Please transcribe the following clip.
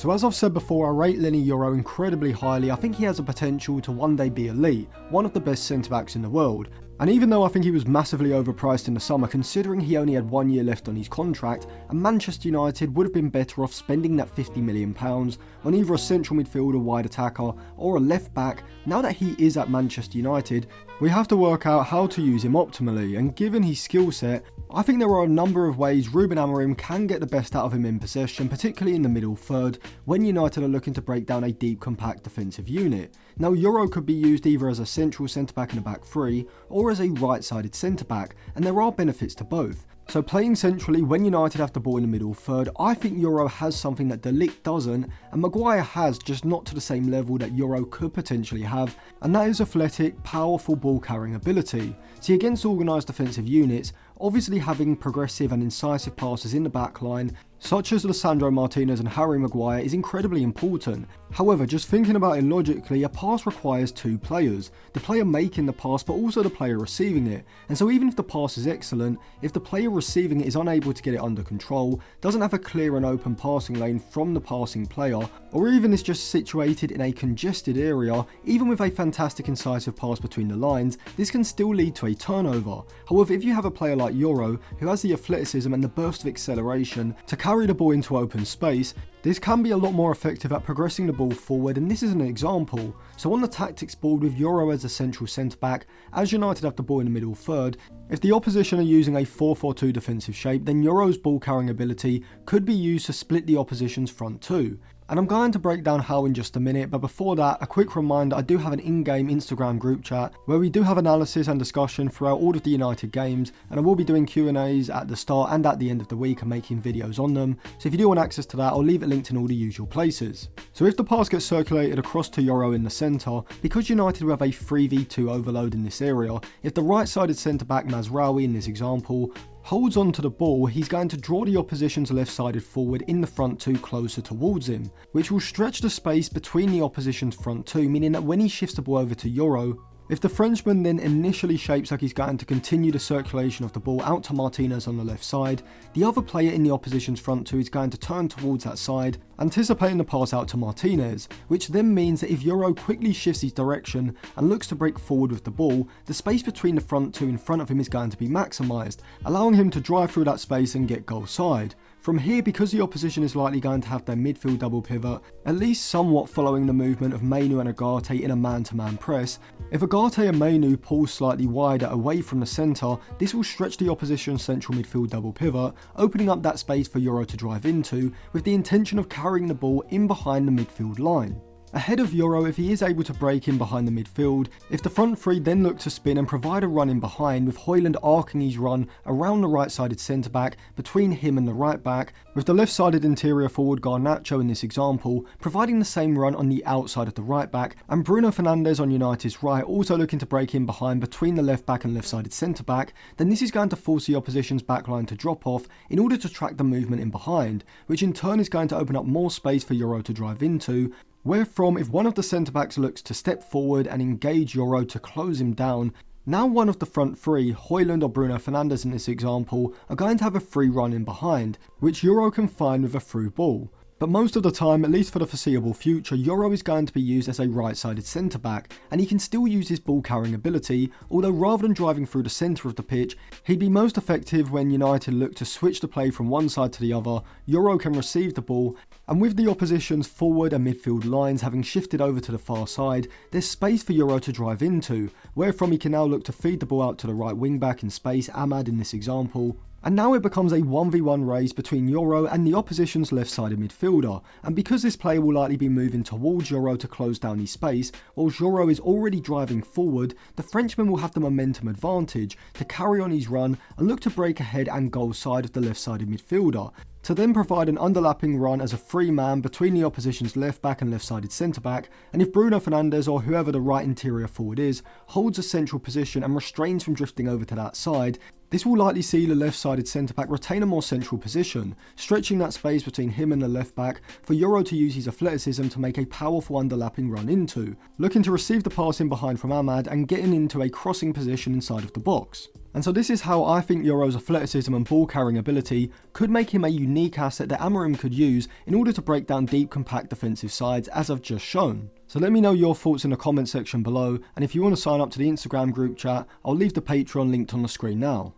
So as I've said before, I rate Leny Yoro incredibly highly. I think he has a potential to one day be elite, one of the best centre-backs in the world. And even though I think he was massively overpriced in the summer, considering he only had 1 year left on his contract, and Manchester United would have been better off spending that £50 million on either a central midfielder, wide attacker, or a left back, now that he is at Manchester United, we have to work out how to use him optimally, and given his skill set, I think there are a number of ways Ruben Amorim can get the best out of him in possession, particularly in the middle third, when United are looking to break down a deep, compact defensive unit. Now, Yoro could be used either as a central centre-back in a back three, or as a right-sided centre-back, and there are benefits to both. So playing centrally when United have the ball in the middle third, I think Yoro has something that De Ligt doesn't, and Maguire has, just not to the same level that Yoro could potentially have, and that is athletic, powerful ball carrying ability. See, against organised defensive units, obviously having progressive and incisive passes in the back line, such as Lisandro Martinez and Harry Maguire, is incredibly important. However, just thinking about it logically, a pass requires two players, the player making the pass but also the player receiving it, and so even if the pass is excellent, if the player receiving it is unable to get it under control, doesn't have a clear and open passing lane from the passing player, or even is just situated in a congested area, even with a fantastic incisive pass between the lines, this can still lead to a turnover. However, if you have a player like Yoro, who has the athleticism and the burst of acceleration to carry the ball into open space, this can be a lot more effective at progressing the ball forward, and this is an example. So on the tactics board with Yoro as a central centre-back, as United have the ball in the middle third, if the opposition are using a 4-4-2 defensive shape, then Yoro's ball carrying ability could be used to split the opposition's front two. And I'm going to break down how in just a minute, but before that, a quick reminder, I do have an in-game Instagram group chat where we do have analysis and discussion throughout all of the United games, and I will be doing Q&As at the start and at the end of the week and making videos on them, so if you do want access to that, I'll leave it linked in all the usual places. So if the pass gets circulated across to Yoro in the centre, because United will have a 3v2 overload in this area, if the right-sided centre-back Mazraoui in this example holds on to the ball, he's going to draw the opposition's left-sided forward in the front two closer towards him, which will stretch the space between the opposition's front two, meaning that when he shifts the ball over to Yoro, if the Frenchman then initially shapes like he's going to continue the circulation of the ball out to Martinez on the left side, the other player in the opposition's front two is going to turn towards that side, anticipating the pass out to Martinez, which then means that if Yoro quickly shifts his direction and looks to break forward with the ball, the space between the front two in front of him is going to be maximised, allowing him to drive through that space and get goal side. From here, because the opposition is likely going to have their midfield double pivot, at least somewhat following the movement of Mainu and Agate in a man-to-man press, if Agate and Mainu pull slightly wider away from the centre, this will stretch the opposition's central midfield double pivot, opening up that space for Yoro to drive into, with the intention of carrying the ball in behind the midfield line. Ahead of Yoro, if he is able to break in behind the midfield, if the front three then look to spin and provide a run in behind, with Højlund arcing his run around the right-sided centre-back between him and the right-back, with the left-sided interior forward Garnacho in this example providing the same run on the outside of the right-back, and Bruno Fernandes on United's right also looking to break in behind between the left-back and left-sided centre-back, then this is going to force the opposition's backline to drop off in order to track the movement in behind, which in turn is going to open up more space for Yoro to drive into, wherefrom if one of the centre-backs looks to step forward and engage Yoro to close him down, now one of the front three, Højlund or Bruno Fernandes in this example, are going to have a free run in behind, which Yoro can find with a through ball. But most of the time, at least for the foreseeable future, Yoro is going to be used as a right-sided centre-back, and he can still use his ball-carrying ability, although rather than driving through the centre of the pitch, he'd be most effective when United look to switch the play from one side to the other. Yoro can receive the ball, and with the opposition's forward and midfield lines having shifted over to the far side, there's space for Yoro to drive into, wherefrom he can now look to feed the ball out to the right wing-back in space, Ahmad in this example. And now it becomes a 1v1 race between Yoro and the opposition's left-sided midfielder, and because this player will likely be moving towards Yoro to close down his space, whilst Yoro is already driving forward, the Frenchman will have the momentum advantage to carry on his run and look to break ahead and goal side of the left-sided midfielder, to then provide an underlapping run as a free man between the opposition's left-back and left-sided centre-back, and if Bruno Fernandes or whoever the right interior forward is, holds a central position and restrains from drifting over to that side, This will likely see the left-sided centre-back retain a more central position, stretching that space between him and the left-back for Yoro to use his athleticism to make a powerful underlapping run into, looking to receive the pass in behind from Ahmad and getting into a crossing position inside of the box. And so this is how I think Yoro's athleticism and ball carrying ability could make him a unique asset that Amorim could use in order to break down deep, compact defensive sides, as I've just shown. So let me know your thoughts in the comment section below, and if you want to sign up to the Instagram group chat, I'll leave the Patreon linked on the screen now.